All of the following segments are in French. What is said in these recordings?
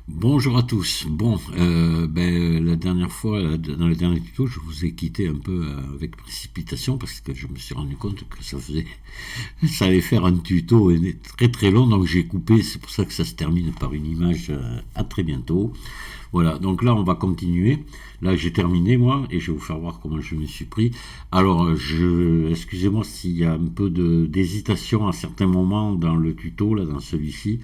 Bonjour à tous. Bon, la dernière fois, dans le dernier tuto, je vous ai quitté un peu avec précipitation parce que je me suis rendu compte que ça allait faire un tuto très très long, donc j'ai coupé. C'est pour ça que ça se termine par une image. À très bientôt. Voilà, donc là on va continuer. Là j'ai terminé moi et je vais vous faire voir comment je me suis pris. Alors, excusez-moi s'il y a un peu d'hésitation à certains moments dans le tuto, là dans celui-ci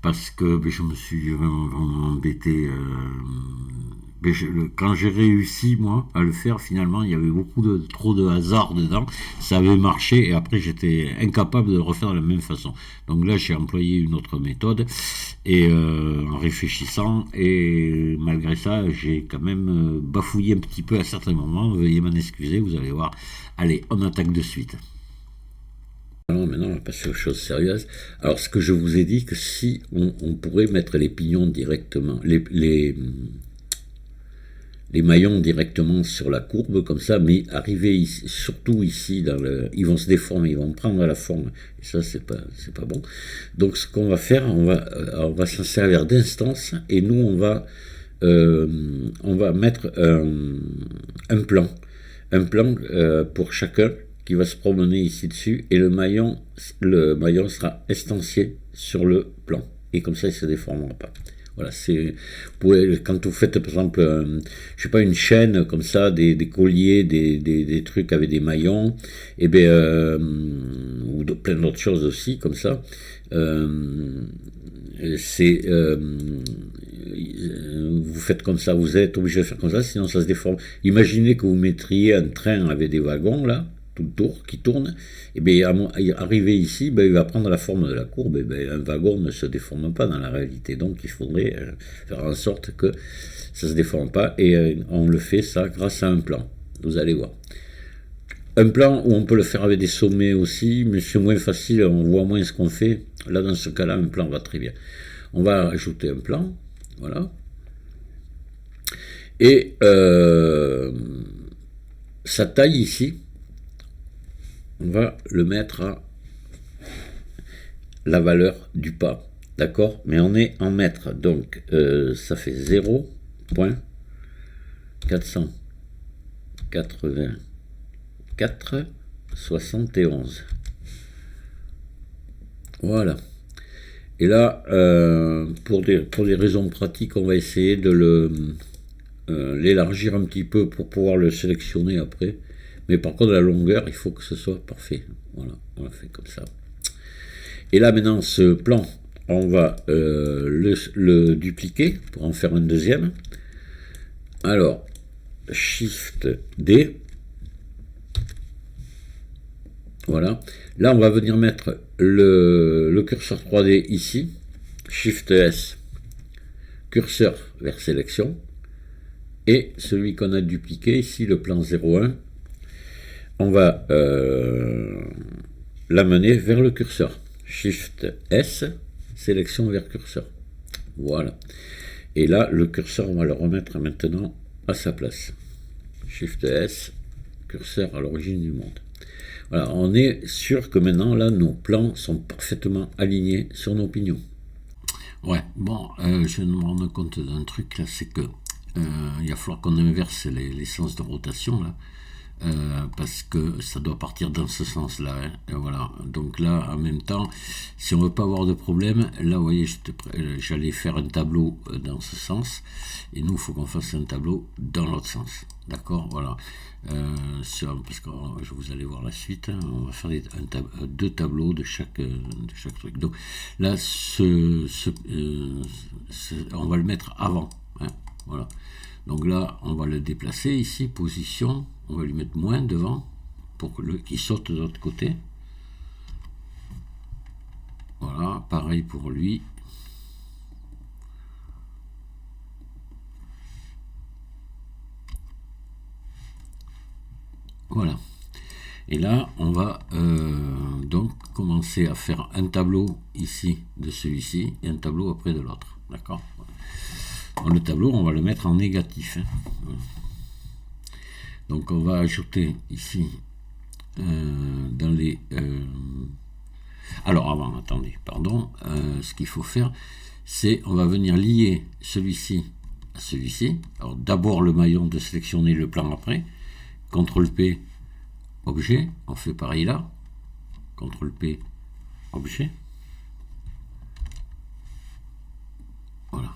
parce que je me suis vraiment embêté. Quand j'ai réussi, moi, à le faire, finalement, il y avait trop de hasard dedans. Ça avait marché et après, j'étais incapable de le refaire de la même façon. Donc là, j'ai employé une autre méthode et en réfléchissant. Et malgré ça, j'ai quand même bafouillé un petit peu à certains moments. Veuillez m'en excuser, vous allez voir. Allez, on attaque de suite. Alors maintenant, on va passer aux choses sérieuses. Alors, ce que je vous ai dit, que si on pourrait mettre les pignons directement, les maillons directement sur la courbe, comme ça, mais arriver ici, surtout ici, ils vont se déformer, ils vont prendre la forme. Et ça, c'est pas bon. Donc, ce qu'on va faire, on va s'en servir d'instance, et nous, on va mettre un plan. Un plan pour chacun qui va se promener ici dessus et le maillon sera estancié sur le plan et comme ça il ne se déformera pas. Voilà, quand vous faites par exemple, je sais pas, une chaîne comme ça, des colliers, des trucs avec des maillons, et ou plein d'autres choses aussi comme ça. C'est Vous faites comme ça, vous êtes obligé de faire comme ça, sinon ça se déforme. Imaginez que vous mettriez un train avec des wagons là, tout le tour, qui tourne, et bien arrivé ici, il va prendre la forme de la courbe, et un wagon ne se déforme pas dans la réalité, donc il faudrait faire en sorte que ça ne se déforme pas, et on le fait ça grâce à un plan, vous allez voir. Un plan où on peut le faire avec des sommets aussi, mais c'est moins facile, on voit moins ce qu'on fait. Là, dans ce cas-là, un plan va très bien. On va ajouter un plan, voilà. Et sa taille ici, on va le mettre à la valeur du pas, d'accord? Mais on est en mètres, donc ça fait 0.484,71. Voilà. Et là, pour des raisons pratiques, on va essayer de l'élargir un petit peu pour pouvoir le sélectionner après. Mais par contre, la longueur, il faut que ce soit parfait. Voilà, on l'a fait comme ça. Et là, maintenant, ce plan, on va le dupliquer pour en faire un deuxième. Alors, Shift D. Voilà. Là, on va venir mettre le curseur 3D ici. Shift S. Curseur vers sélection. Et celui qu'on a dupliqué ici, le plan 01, on va l'amener vers le curseur. Shift S, sélection vers curseur. Voilà. Et là, le curseur, on va le remettre maintenant à sa place. Shift S, curseur à l'origine du monde. Voilà, on est sûr que maintenant, là, nos plans sont parfaitement alignés sur nos pignons. Ouais, bon, je viens de me rendre compte d'un truc, là, c'est que il va falloir qu'on inverse les sens de rotation, là. Parce que ça doit partir dans ce sens-là. Hein. Voilà. Donc là, en même temps, si on veut pas avoir de problème, là, vous voyez, j'allais faire un tableau dans ce sens, et nous, il faut qu'on fasse un tableau dans l'autre sens. D'accord, voilà. Parce que vous allez voir la suite. Hein, on va faire deux tableaux de chaque truc. Donc là, on va le mettre avant. Hein, voilà. Donc là, on va le déplacer ici, position. On va lui mettre moins devant pour qu'il saute de l'autre côté. Voilà, pareil pour lui. Voilà. Et là, on va donc commencer à faire un tableau ici de celui-ci et un tableau après de l'autre. D'accord ? Le tableau, on va le mettre en négatif. Hein. Voilà. Donc on va ajouter ici dans les... Alors avant, attendez, pardon. Ce qu'il faut faire, c'est on va venir lier celui-ci à celui-ci. Alors d'abord le maillon de sélectionner le plan après. CTRL P, objet, on fait pareil là. CTRL P, objet. Voilà.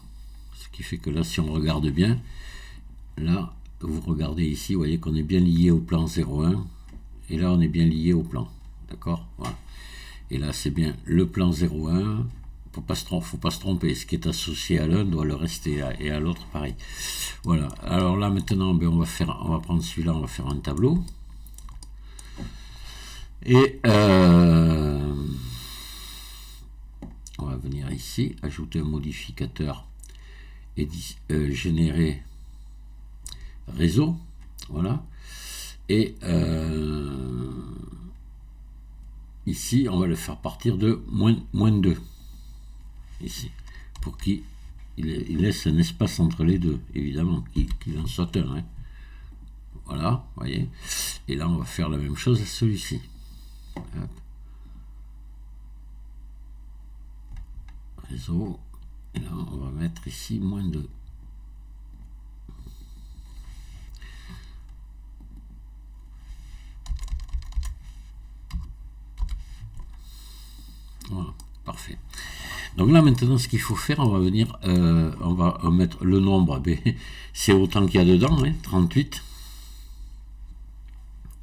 Ce qui fait que là, si on regarde bien, là, vous regardez ici, vous voyez qu'on est bien lié au plan 01. Et là, on est bien lié au plan. D'accord? Voilà. Et là, c'est bien le plan 01. Faut pas se tromper. Ce qui est associé à l'un doit le rester et à l'autre, pareil. Voilà. Alors là, maintenant, ben, on va prendre celui-là, on va faire un tableau. Et on va venir ici, ajouter un modificateur et générer réseau. Voilà. Et ici, on va le faire partir de moins 2. Ici. Pour qu'il laisse un espace entre les deux, évidemment, qu'il en saute un. Hein. Voilà, vous voyez. Et là, on va faire la même chose à celui-ci. Hop. Réseau. Et là, on va mettre ici moins 2. Voilà, parfait. Donc là, maintenant, ce qu'il faut faire, on va venir, on va mettre le nombre. C'est autant qu'il y a dedans, hein, 38.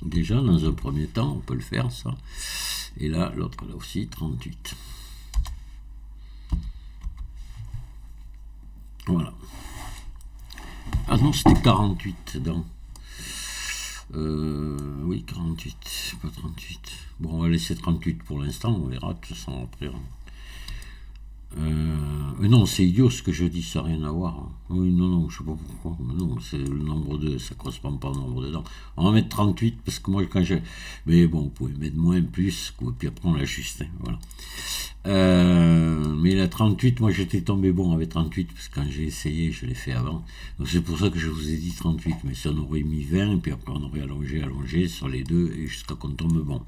Déjà, dans un premier temps, on peut le faire, ça. Et là, l'autre, là aussi, 38. Voilà. Ah non, c'était 48, donc. Oui, 48, pas 38. Bon, on va laisser 38 pour l'instant, on verra, de toute façon, après. Mais non, c'est idiot ce que je dis, ça n'a rien à voir. Oui, non, je sais pas pourquoi. Non, c'est le nombre de. Ça correspond pas au nombre de dents. On va mettre 38 parce que moi, quand je. Mais bon, vous pouvez mettre moins, plus, puis après on l'ajuste. Hein, voilà. Mais la 38, moi j'étais tombé bon avec 38 parce que quand j'ai essayé, je l'ai fait avant. Donc c'est pour ça que je vous ai dit 38. Mais si on aurait mis 20, et puis après on aurait allongé sur les deux et jusqu'à qu'on tombe bon.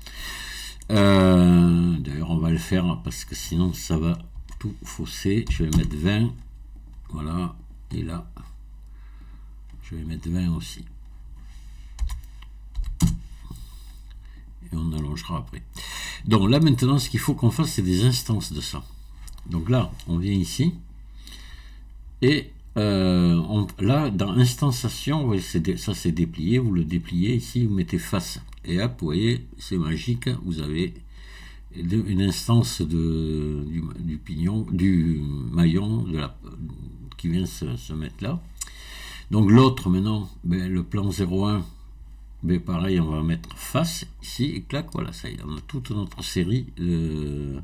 D'ailleurs, on va le faire parce que sinon ça va tout fausser. Je vais mettre 20. Voilà. Et là, je vais mettre 20 aussi. Et on allongera après. Donc là, maintenant, ce qu'il faut qu'on fasse, c'est des instances de ça. Donc là, on vient ici. Et là, dans instanciation, ça c'est déplié. Vous le dépliez ici, vous mettez face. Et hop, vous voyez, c'est magique. Vous avez une instance du pignon, du maillon qui vient se mettre là. Donc l'autre maintenant, le plan 01, pareil, on va mettre face ici et clac, voilà, ça y est, on a toute notre série de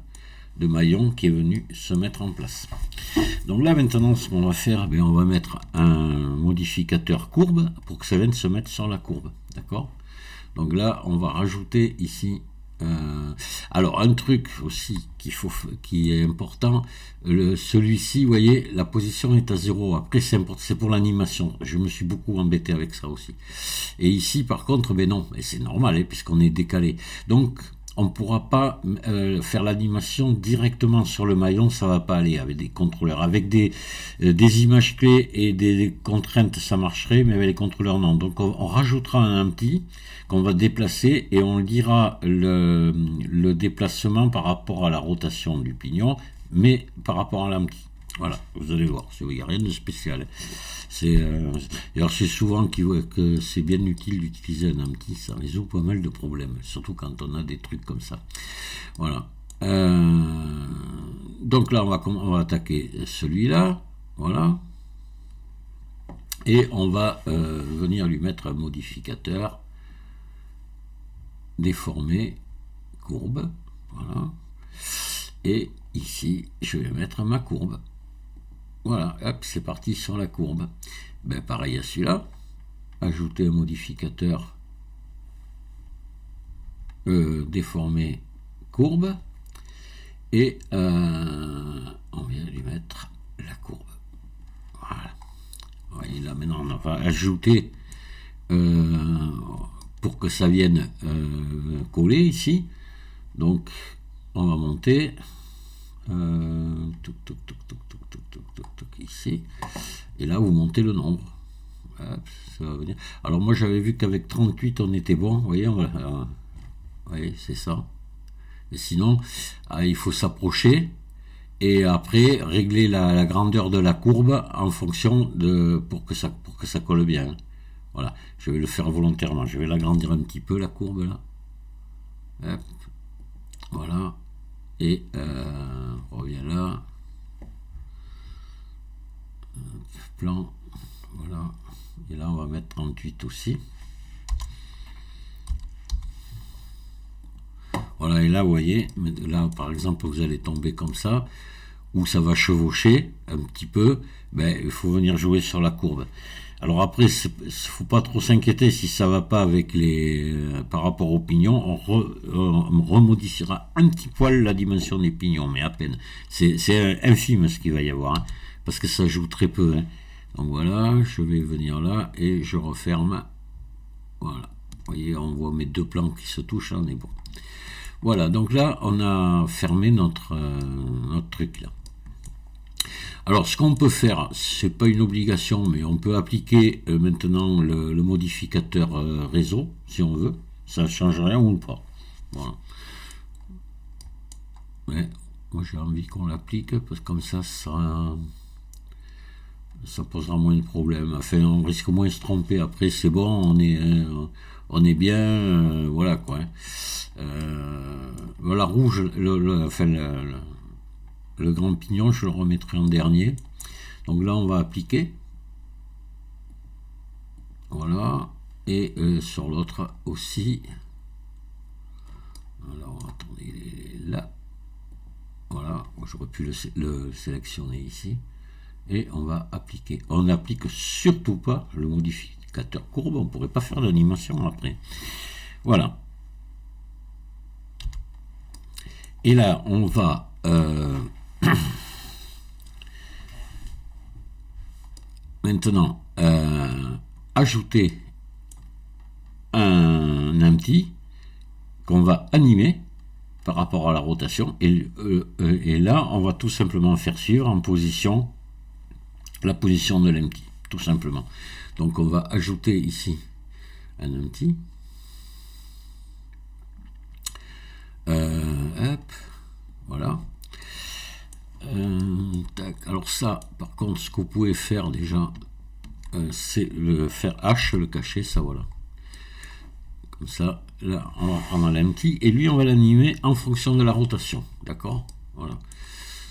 maillons qui est venu se mettre en place. Donc là maintenant, ce qu'on va faire, on va mettre un modificateur courbe pour que ça vienne se mettre sur la courbe, d'accord? Donc là, on va rajouter ici. Alors un truc aussi qui est important, celui-ci, vous voyez, la position est à 0. Après c'est pour l'animation. Je me suis beaucoup embêté avec ça aussi. Et ici par contre, non, et c'est normal hein, puisqu'on est décalé. Donc on ne pourra pas faire l'animation directement sur le maillon, ça va pas aller avec des contrôleurs. Avec des images clés et des contraintes, ça marcherait, mais avec les contrôleurs, non. Donc on rajoutera un petit qu'on va déplacer et on lira le déplacement par rapport à la rotation du pignon, mais par rapport à l'empty. Voilà, vous allez voir, il n'y a rien de spécial. Alors c'est souvent que c'est bien utile d'utiliser un empty, ça résout pas mal de problèmes, surtout quand on a des trucs comme ça. Voilà. Donc là, on va attaquer celui-là, voilà. Et on va venir lui mettre un modificateur déformé, courbe, voilà. Et ici, je vais mettre ma courbe. Voilà, hop, c'est parti sur la courbe. Pareil à celui-là. Ajouter un modificateur déformé courbe. Et on vient lui mettre la courbe. Voilà. Vous voyez, là maintenant, on va ajouter pour que ça vienne coller ici. Donc, on va monter. Ici. Et là, vous montez le nombre. Hop, ça va venir. Alors moi, j'avais vu qu'avec 38, on était bon. Vous voyez, voyez, c'est ça. Et sinon, il faut s'approcher et après régler la grandeur de la courbe en fonction de pour que ça colle bien. Voilà, je vais le faire volontairement. Je vais l'agrandir un petit peu la courbe là. Hop. Voilà. Et on revient là. Plan. Voilà. Et là, on va mettre 38 aussi. Voilà, et là, vous voyez, là, par exemple, vous allez tomber comme ça, où ça va chevaucher un petit peu, ben, il faut venir jouer sur la courbe. Alors après, il ne faut pas trop s'inquiéter si ça ne va pas avec par rapport aux pignons, on remodifiera un petit poil la dimension des pignons, mais à peine. C'est infime ce qu'il va y avoir, hein, parce que ça joue très peu. Hein. Donc voilà, je vais venir là et je referme. Voilà, vous voyez, on voit mes deux plans qui se touchent, là, on est bon. Voilà, donc là, on a fermé notre truc là. Alors, ce qu'on peut faire, c'est pas une obligation, mais on peut appliquer maintenant le modificateur réseau, si on veut. Ça ne change rien ou pas. Voilà. Mais moi, j'ai envie qu'on l'applique, parce que comme ça posera moins de problèmes. Enfin, on risque moins de se tromper. Après, c'est bon, on est bien, voilà quoi. Voilà, rouge, le grand pignon, je le remettrai en dernier. Donc là, on va appliquer. Voilà. Et sur l'autre aussi. Alors, attendez, il est là. Voilà, j'aurais pu le sélectionner ici. Et on va appliquer. On n'applique surtout pas le modificateur courbe, on ne pourrait pas faire d'animation après. Voilà. Et là, on va maintenant ajouter un empty qu'on va animer par rapport à la rotation. Et là, on va tout simplement faire suivre en position la position de l'empty, tout simplement. Donc on va ajouter ici un empty. Hop, voilà. Tac. Alors ça, par contre, ce que vous pouvez faire déjà, c'est le faire H, le cacher, ça voilà. Comme ça, là, on va prendre l'empty et lui, on va l'animer en fonction de la rotation, d'accord. Voilà.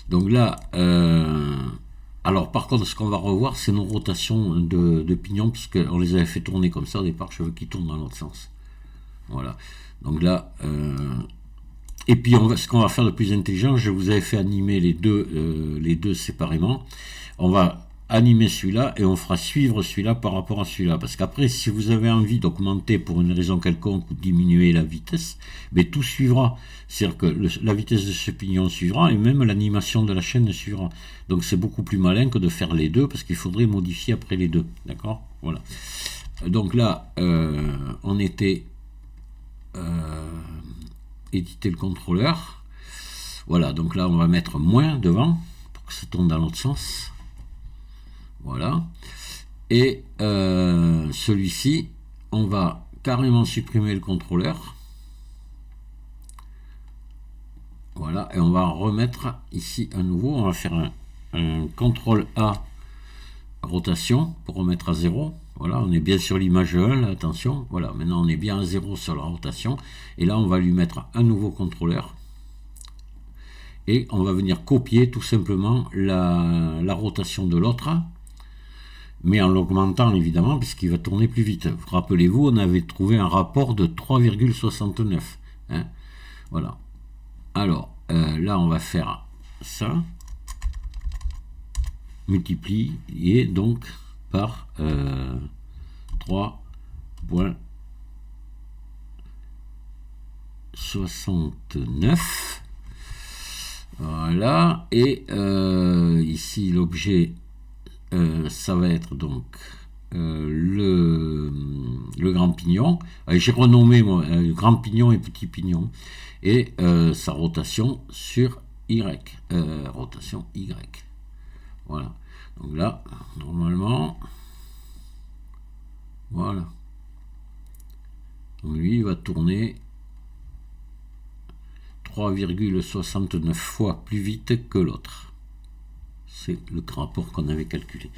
Donc là, alors par contre, ce qu'on va revoir, c'est nos rotations de pignons, puisqu'on les avait fait tourner comme ça au départ, je veux qu'ils tournent dans l'autre sens. Voilà. Donc là, et puis ce qu'on va faire de plus intelligent, je vous avais fait animer les deux séparément. On va animer celui-là et on fera suivre celui-là par rapport à celui-là. Parce qu'après, si vous avez envie d'augmenter pour une raison quelconque ou diminuer la vitesse, mais tout suivra. C'est-à-dire que la vitesse de ce pignon suivra et même l'animation de la chaîne suivra. Donc c'est beaucoup plus malin que de faire les deux parce qu'il faudrait modifier après les deux. D'accord ? Voilà. Donc là, on était éditer le contrôleur. Voilà, donc là on va mettre moins devant pour que ça tourne dans l'autre sens. Voilà. Et celui-ci, on va carrément supprimer le contrôleur. Voilà, et on va remettre ici à nouveau, on va faire un CTRL A rotation pour remettre à 0. Voilà, on est bien sur l'image 1, là, attention. Voilà, maintenant on est bien à 0 sur la rotation. Et là, on va lui mettre un nouveau contrôleur. Et on va venir copier tout simplement la rotation de l'autre, mais en l'augmentant évidemment, puisqu'il va tourner plus vite. Rappelez-vous, on avait trouvé un rapport de 3,69. Hein, voilà. Alors, là, on va faire ça. Multiplier donc par 3,69. Voilà, et ici l'objet, ça va être donc le grand pignon. J'ai renommé moi, grand pignon et petit pignon, et sa rotation sur Y, rotation Y. Voilà. Donc là, normalement, voilà. Donc lui, il va tourner 3,69 fois plus vite que l'autre. C'est le rapport qu'on avait calculé.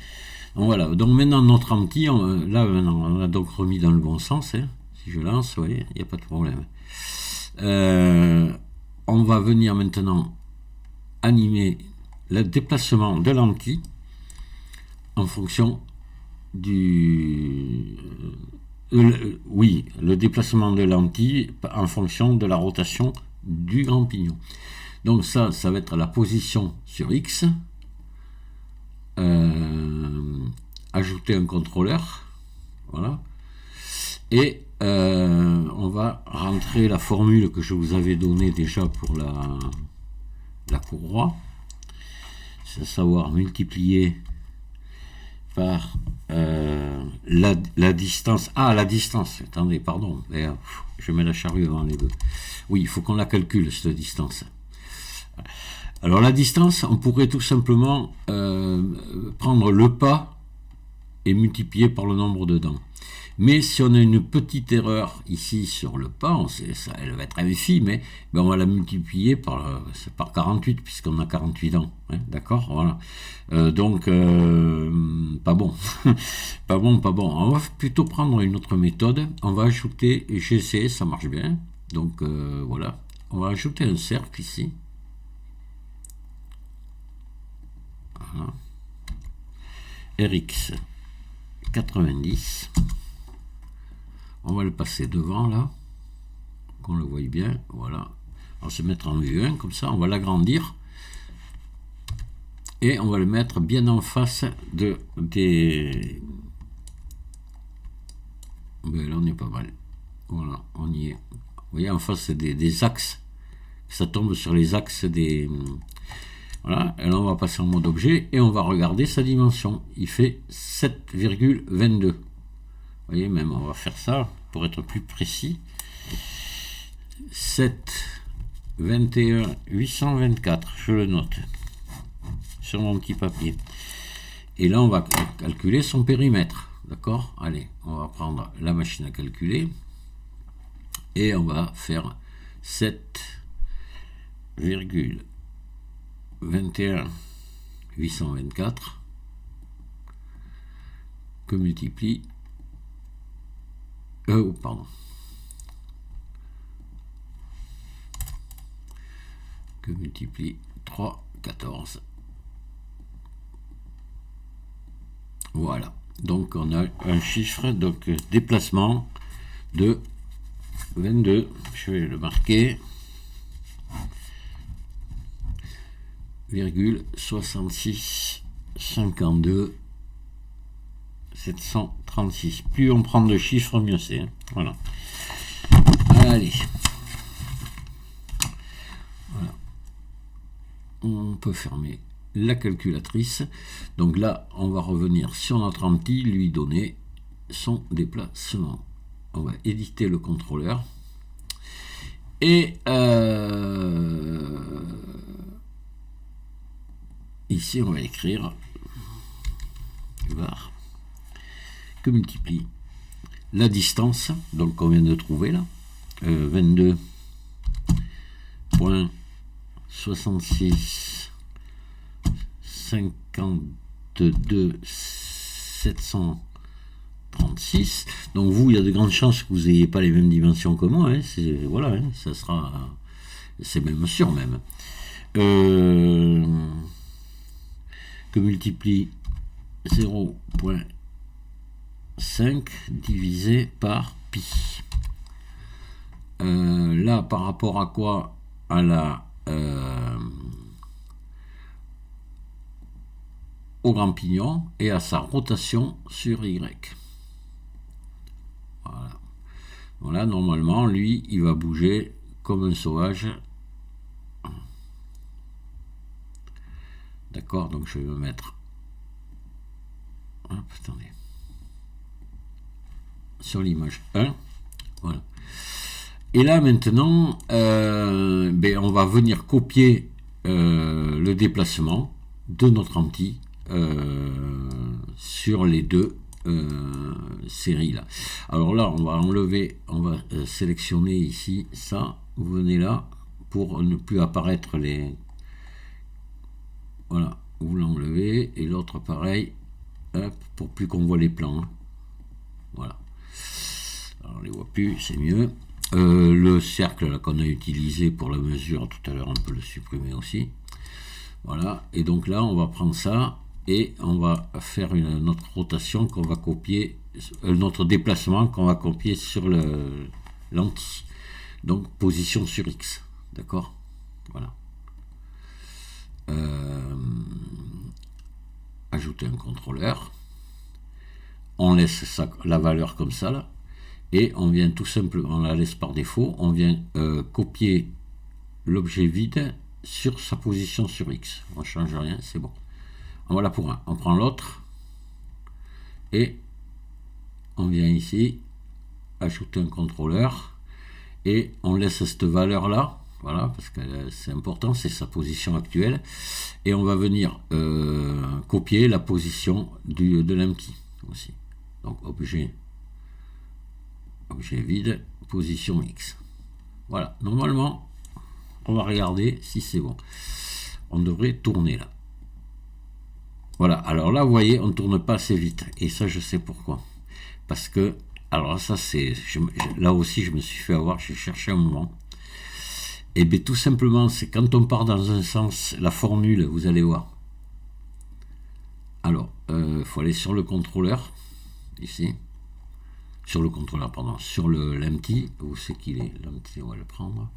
Donc voilà. Donc maintenant, notre anti, là, maintenant, on a donc remis dans le bon sens. Hein. Si je lance, vous voyez, il n'y a pas de problème. On va venir maintenant animer le déplacement de l'anti en fonction du... le déplacement de l'anti en fonction de la rotation du grand pignon. Donc ça va être la position sur X. Ajouter un contrôleur. Voilà. Et on va rentrer la formule que je vous avais donnée déjà pour la courroie. C'est à savoir multiplier par la distance. Ah, la distance. Attendez, pardon. Je mets la charrue avant les bœufs. Oui, il faut qu'on la calcule, cette distance. Alors, la distance, on pourrait tout simplement prendre le pas et multiplier par le nombre de dents. Mais si on a une petite erreur ici sur le pas, elle va être infime, mais on va la multiplier par 48, puisqu'on a 48 dents. Hein, d'accord, voilà. Donc, pas bon. pas bon. On va plutôt prendre une autre méthode. On va ajouter, et j'ai essayé, ça marche bien. Donc, voilà. On va ajouter un cercle ici. Voilà. RX 90. On va le passer devant là, qu'on le voie bien. Voilà. On va se mettre en vue 1 comme ça. On va l'agrandir et on va le mettre bien en face des. Ben là on est pas mal. Voilà, on y est. Vous voyez en face des axes. Ça tombe sur les axes des. Voilà. Et là on va passer en mode objet et on va regarder sa dimension. Il fait 7,22. Vous voyez, même, on va faire ça pour être plus précis. 7, 21, 824, je le note sur mon petit papier. Et là, on va calculer son périmètre. D'accord? Allez, on va prendre la machine à calculer et on va faire 7,21 824 que multiplie que multiplie 3, 14. Voilà. Donc on a un chiffre, donc déplacement de 22. Je vais le marquer. 66 52 736. Plus on prend de chiffres, mieux c'est. Voilà. Allez. Voilà. On peut fermer la calculatrice. Donc là, on va revenir sur notre anti, lui donner son déplacement. On va éditer le contrôleur. Et ici, on va écrire var que multiplie la distance, donc qu'on vient de trouver là, 22.66 52 736. Donc vous, il y a de grandes chances que vous n'ayez pas les mêmes dimensions que moi. Hein. Voilà, hein, ça sera, c'est même sûr même. Que multiplie 0.5 divisé par pi. Là, par rapport à quoi? À la au grand pignon et à sa rotation sur Y. Voilà. Voilà, normalement, lui, il va bouger comme un sauvage. D'accord, donc je vais me mettre. Hop, attendez. Sur l'image 1. Voilà. Et là, maintenant, on va venir copier le déplacement de notre anti sur les deux séries là. Alors là, on va enlever, on va sélectionner ici ça. Vous venez là pour ne plus apparaître les. Voilà, vous l'enlevez et l'autre pareil, hop, pour plus qu'on voit les plans. Hein. Voilà. Alors on les voit plus, c'est mieux. Le cercle qu'on a utilisé pour la mesure tout à l'heure, on peut le supprimer aussi. Voilà, et donc là on va prendre ça et on va faire notre rotation qu'on va copier, notre déplacement qu'on va copier sur l'anti. Donc position sur X, d'accord. Voilà. Ajouter un contrôleur. On laisse ça, la valeur comme ça là. Et on vient tout simplement, on la laisse par défaut, on vient copier l'objet vide sur sa position sur X. On ne change rien, c'est bon. Voilà pour un. On prend l'autre et on vient ici, ajouter un contrôleur et on laisse cette valeur là, voilà, parce que c'est important, c'est sa position actuelle, et on va venir copier la position de l'empty aussi. Donc objet vide, position X. Voilà, normalement, on va regarder si c'est bon. On devrait tourner là. Voilà, alors là, vous voyez, on ne tourne pas assez vite. Et ça, je sais pourquoi. Parce que, alors ça, c'est... Là aussi, je me suis fait avoir, j'ai cherché un moment. Et bien, tout simplement, c'est quand on part dans un sens, la formule, vous allez voir. Alors, il faut aller sur le contrôleur, ici. Sur le contrôleur, pardon, sur l'empty, où c'est qu'il est, l'empty, on va le prendre.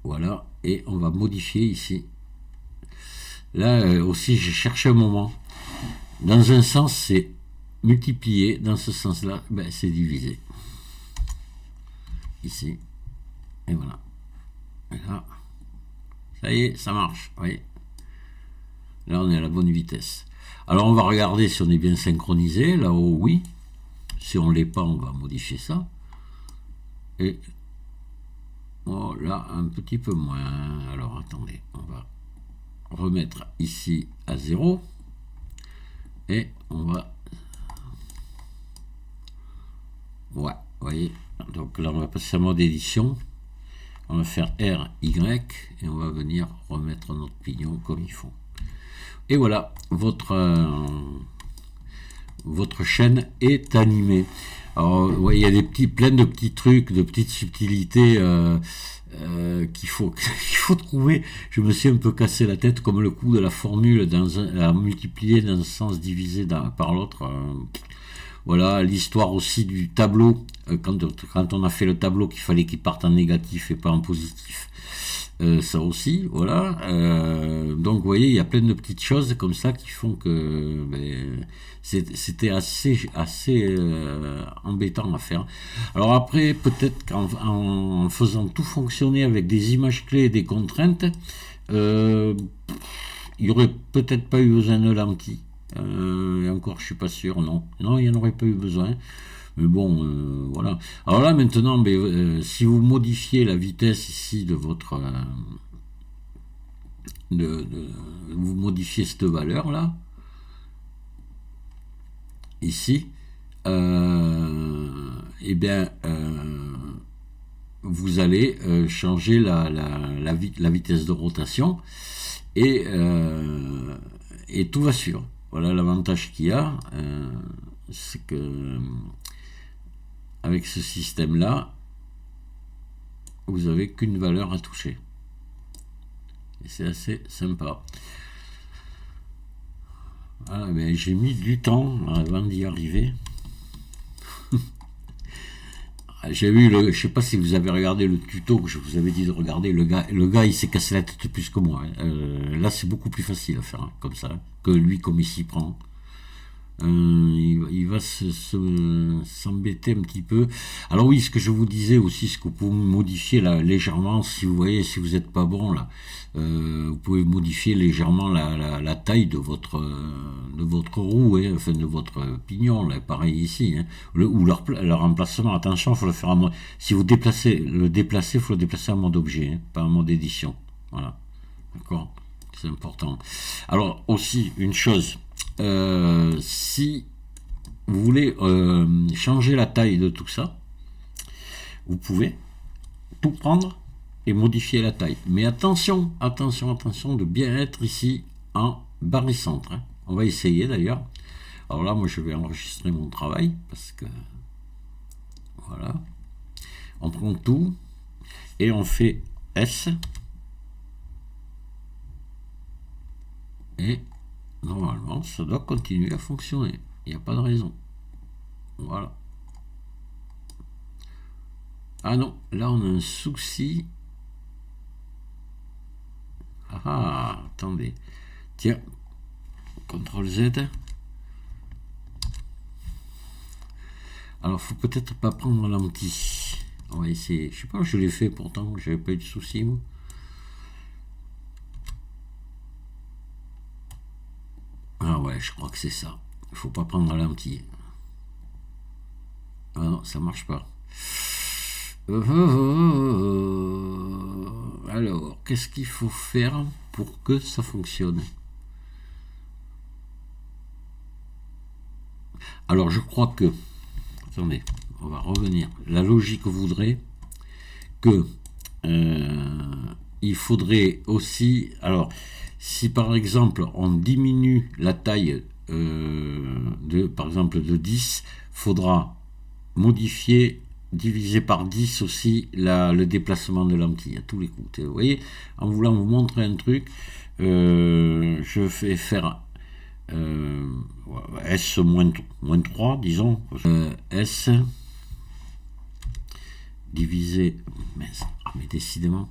Voilà, et on va modifier ici. Là aussi, j'ai cherché un moment. Dans un sens, c'est multiplier, dans ce sens-là, ben, c'est diviser. Ici, et voilà. Et là, ça y est, ça marche, vous voyez. Là, on est à la bonne vitesse. Alors, on va regarder si on est bien synchronisé. Là-haut, oui. Si on ne l'est pas, on va modifier ça. Et oh, là, un petit peu moins. Alors, attendez, on va remettre ici à 0. Et on va... Ouais, vous voyez. Donc là, on va passer à mode édition. On va faire R, Y. Et on va venir remettre notre pignon comme il faut. Et voilà, votre chaîne est animée. Alors, ouais, il y a plein de petits trucs, de petites subtilités qu'il faut trouver. Je me suis un peu cassé la tête, comme le coup de la formule à multiplier dans un sens, divisé par l'autre. Voilà, l'histoire aussi du tableau. Quand on a fait le tableau, qu'il fallait qu'il parte en négatif et pas en positif. Ça aussi, voilà. Donc, vous voyez, il y a plein de petites choses comme ça qui font que c'était assez embêtant à faire. Alors après, peut-être qu'en faisant tout fonctionner avec des images clés et des contraintes, il n'y aurait peut-être pas eu besoin de l'empty. Et encore, je suis pas sûr, non, il n'y en aurait pas eu besoin. Mais bon, voilà. Alors là, maintenant, si vous modifiez la vitesse ici de votre... vous modifiez cette valeur-là, ici, eh bien, vous allez changer la vitesse de rotation et tout va suivre. Voilà l'avantage qu'il y a, c'est que avec ce système-là, vous n'avez qu'une valeur à toucher. Et c'est assez sympa. Voilà, mais j'ai mis du temps avant d'y arriver. J'ai vu, je ne sais pas si vous avez regardé le tuto que je vous avais dit de regarder. Le gars il s'est cassé la tête plus que moi. Là, c'est beaucoup plus facile à faire comme ça, que lui, comme il s'y prend. Il va s'embêter un petit peu. Alors oui, ce que je vous disais aussi, ce que vous pouvez modifier là, légèrement, si vous voyez, si vous n'êtes pas bon là, vous pouvez modifier légèrement la taille de votre roue, hein, enfin de votre pignon, là, pareil ici, hein, ou leur emplacement. Attention, il faut le faire si vous le déplacez, il faut le déplacer en mode objet, hein, pas en mode édition. Voilà. D'accord, c'est important. Alors aussi, une chose, si vous voulez changer la taille de tout ça, vous pouvez tout prendre et modifier la taille. Mais attention, attention, attention de bien être ici en barycentre. Hein. On va essayer d'ailleurs. Alors là, moi je vais enregistrer mon travail parce que voilà. On prend tout et on fait S. Et normalement, ça doit continuer à fonctionner. Il n'y a pas de raison. Voilà. Ah non, là on a un souci. Ah, attendez. Tiens, CTRL Z. Alors, faut peut-être pas prendre l'anti. On va essayer. Je sais pas, je l'ai fait pourtant, j'avais pas eu de soucis. Moi. Ah ouais, je crois que c'est ça. Il faut pas prendre l'anti. Ah non, ça marche pas. Alors, qu'est-ce qu'il faut faire pour que ça fonctionne? Alors, je crois que... Attendez, on va revenir. La logique voudrait que... il faudrait aussi... Alors, si par exemple, on diminue la taille par exemple, de 10, faudra modifier, diviser par 10 aussi le déplacement de lentille à tous les coups. Vous voyez, en voulant vous montrer un truc, je vais faire S moins 3, disons. S divisé... Mais décidément...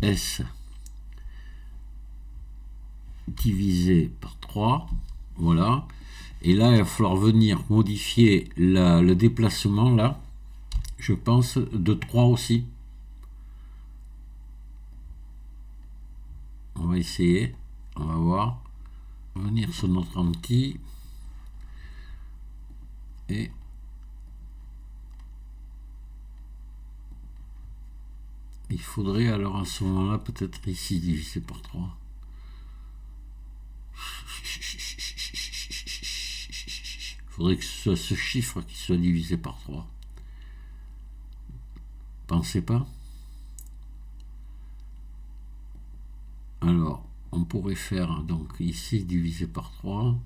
S divisé par 3, voilà. Et là, il va falloir venir modifier le déplacement, là, je pense, de 3 aussi. On va essayer, on va voir. Venir sur notre anti. Et il faudrait alors à ce moment-là, peut-être ici, diviser par 3. Il faudrait que ce soit ce chiffre qui soit divisé par 3. Pensez pas? Alors, on pourrait faire donc ici divisé par 3.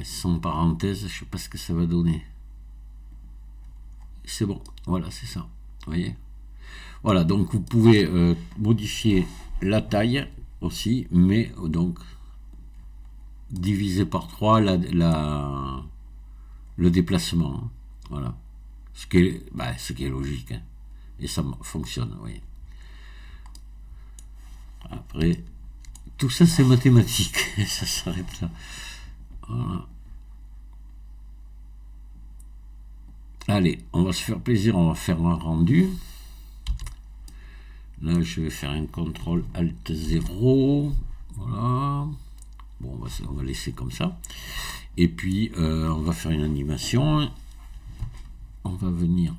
Sans parenthèse, je ne sais pas ce que ça va donner. C'est bon, voilà, c'est ça. Vous voyez? Voilà, donc vous pouvez modifier la taille aussi, mais donc diviser par 3 le déplacement. Hein, voilà. Ce qui est logique. Hein, et ça fonctionne, vous voyez. Après, tout ça c'est mathématique. Ça s'arrête là. Voilà. Allez, on va se faire plaisir, on va faire un rendu. Là, je vais faire un CTRL ALT 0. Voilà. Bon, on va laisser comme ça. Et puis, on va faire une animation. On va venir.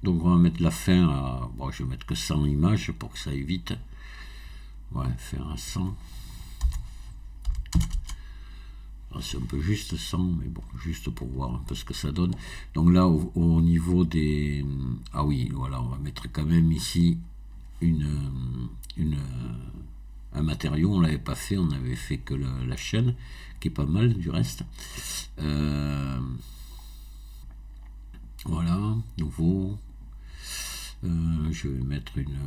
Donc, on va mettre la fin à... Bon, je vais mettre que 100 images pour que ça aille vite. Ouais, faire un 100. C'est un peu juste 100, mais bon, juste pour voir un peu ce que ça donne. Donc là, au niveau des... Ah oui, voilà, on va mettre quand même ici un matériau. On l'avait pas fait, on avait fait que la chaîne, qui est pas mal du reste. Voilà, nouveau. Je vais mettre une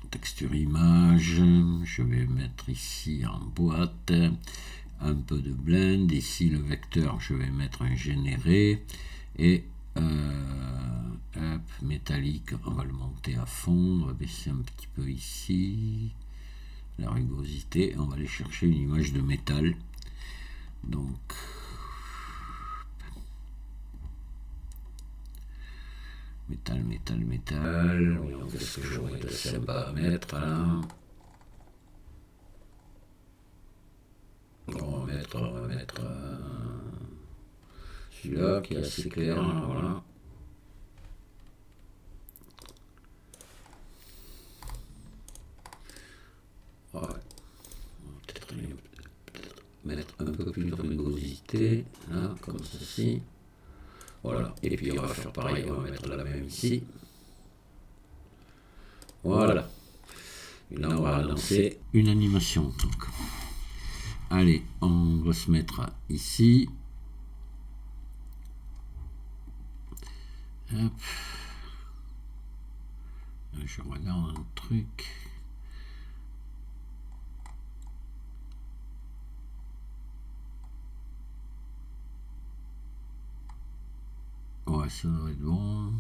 texture image. Je vais mettre ici en boîte un peu de blend. Ici le vecteur, je vais mettre un généré. Et métallique, on va le monter à fond. On va baisser un petit peu ici la rugosité. On va aller chercher une image de métal. Donc métal. Qu'est-ce que j'aurais de sympa à mettre là? On va mettre celui-là qui est assez clair, voilà. Ouais. On va peut-être mettre un peu plus de rugosité, là, comme ceci. Voilà, et puis on va faire pareil, on va mettre la même ici. Voilà. Et là, on va lancer une animation. Donc. Allez, on va se mettre ici. Hop. Je regarde un truc. Ouais, ça doit être bon.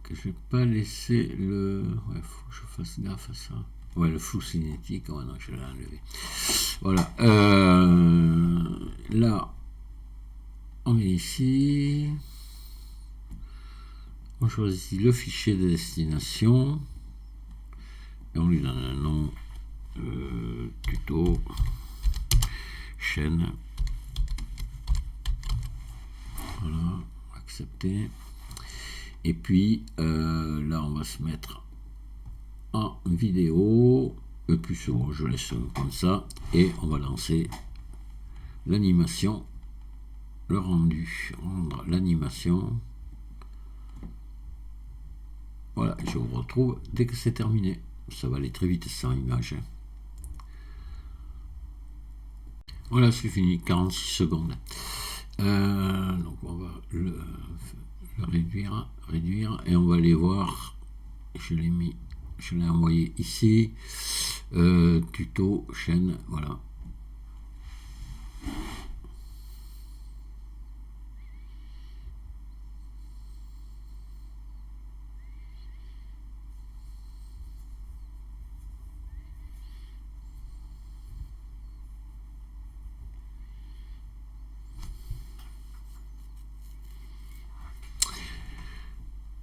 Que je vais pas laisser le... Ouais, faut que je fasse gaffe à ça. Ouais, le flou cinétique, ouais, non, je l'ai enlevé. Voilà. Là, on est ici. On choisit le fichier de destination. Et on lui donne un nom. Tuto. Chaîne. Voilà. Accepter. Et puis, là, on va se mettre en vidéo. Et puis, c'est bon, je laisse comme ça. Et on va lancer l'animation. Le rendu. Rendre l'animation. Voilà, je vous retrouve dès que c'est terminé. Ça va aller très vite sans image. Voilà, c'est fini, 46 secondes. Donc on va le réduire, et on va aller voir. Je l'ai envoyé ici. Tuto, chaîne, voilà.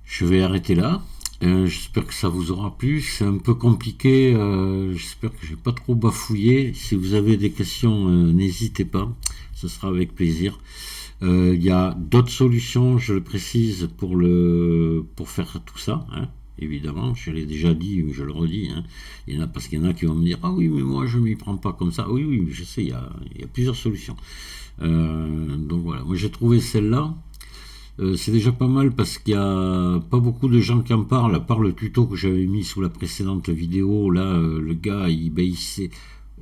Je vais arrêter là. J'espère que ça vous aura plu. C'est un peu compliqué. J'espère que je n'ai pas trop bafouillé. Si vous avez des questions, n'hésitez pas. Ce sera avec plaisir. Il y a d'autres solutions, je le précise, pour faire tout ça. Hein. Évidemment, je l'ai déjà dit, je le redis. Hein. Il y en a, parce qu'il y en a qui vont me dire: ah oui, mais moi je m'y prends pas comme ça. Oui, oui, je sais, il y a plusieurs solutions. Donc voilà, moi j'ai trouvé celle-là. C'est déjà pas mal parce qu'il n'y a pas beaucoup de gens qui en parlent, à part le tuto que j'avais mis sous la précédente vidéo. Là, le gars, il s'est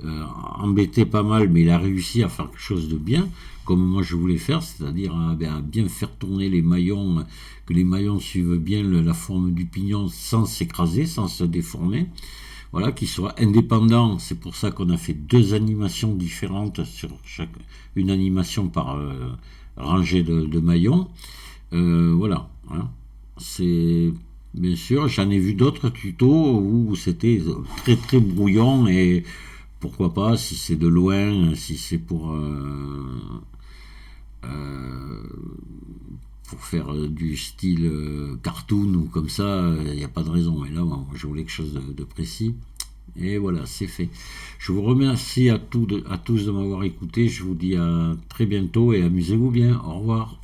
embêté pas mal, mais il a réussi à faire quelque chose de bien, comme moi je voulais faire, c'est-à-dire à bien faire tourner les maillons, que les maillons suivent bien la forme du pignon sans s'écraser, sans se déformer. Voilà, qu'ils soient indépendants. C'est pour ça qu'on a fait 2 animations différentes sur une animation par rangée de maillons. Voilà, hein. C'est bien sûr, j'en ai vu d'autres tutos où c'était très très brouillon, et pourquoi pas, si c'est de loin, si c'est pour faire du style cartoon ou comme ça, il n'y a pas de raison. Et là, moi, je voulais quelque chose de précis. Et voilà, c'est fait. Je vous remercie à tous de m'avoir écouté. Je vous dis à très bientôt et amusez-vous bien. Au revoir.